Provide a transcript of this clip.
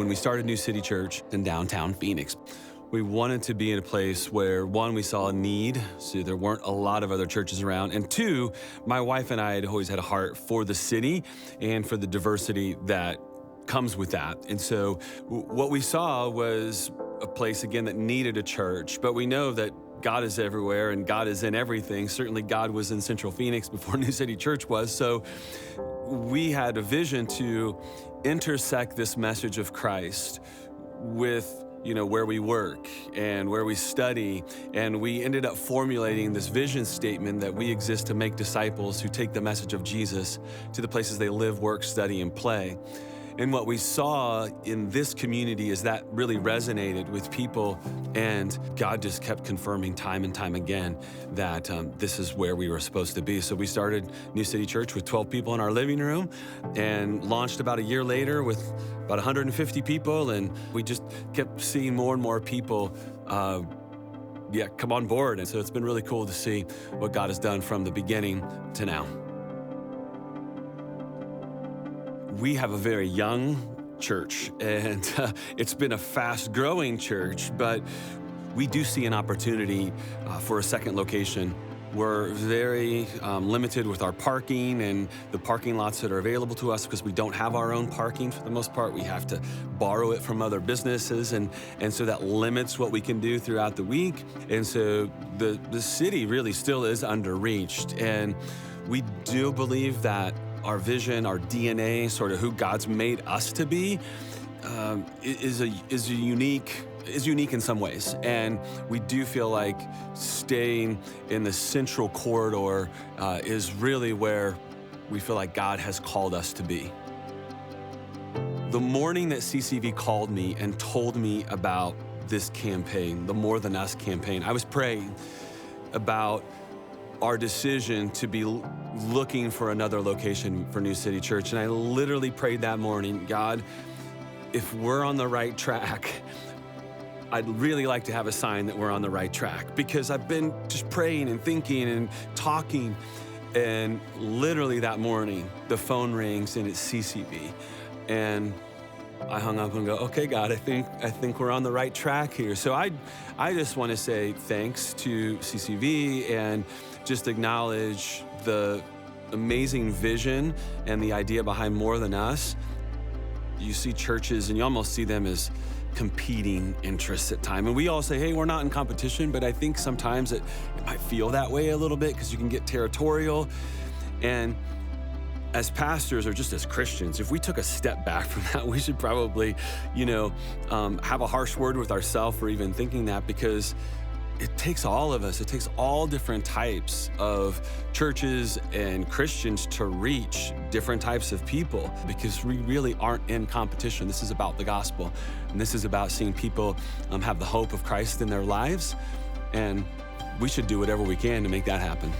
When we started New City Church in downtown Phoenix, we wanted to be in a place where, one, we saw a need, so there weren't a lot of other churches around, and two, my wife and I had always had a heart for the city and for the diversity that comes with that. And so what we saw was a place, again, that needed a church, but we know that God is everywhere and God is in everything. Certainly God was in Central Phoenix before New City Church was, so we had a vision to intersect this message of Christ with where we work and where we study. And we ended up formulating this vision statement that we exist to make disciples who take the message of Jesus to the places they live, work, study, and play. And what we saw in this community is that really resonated with people, and God just kept confirming time and time again that this is where we were supposed to be. So we started New City Church with 12 people in our living room and launched about a year later with about 150 people, and we just kept seeing more and more people come on board. And so it's been really cool to see what God has done from the beginning to now. We have a very young church, and it's been a fast-growing church, but we do see an opportunity for a second location. We're very limited with our parking and the parking lots that are available to us because we don't have our own parking for the most part. We have to borrow it from other businesses, and so that limits what we can do throughout the week. And so the city really still is underreached, and we do believe that our vision, our DNA, sort of who God's made us to be, is unique in some ways. And we do feel like staying in the central corridor is really where we feel like God has called us to be. The morning that CCV called me and told me about this campaign, the More Than Us campaign, I was praying about our decision to be looking for another location for New City Church. And I literally prayed that morning, God, if we're on the right track, I'd really like to have a sign that we're on the right track, because I've been just praying and thinking and talking. And literally that morning, the phone rings and it's CCV. And I hung up and go, okay, God, I think we're on the right track here. So I just want to say thanks to CCV and just acknowledge the amazing vision and the idea behind More Than Us. You see churches and you almost see them as competing interests at times. And we all say, hey, we're not in competition, but I think sometimes it might feel that way a little bit because you can get territorial. And as pastors or just as Christians, if we took a step back from that, we should probably, have a harsh word with ourselves for even thinking that, because it takes all of us. It takes all different types of churches and Christians to reach different types of people, because we really aren't in competition. This is about the gospel, and this is about seeing people have the hope of Christ in their lives, and we should do whatever we can to make that happen.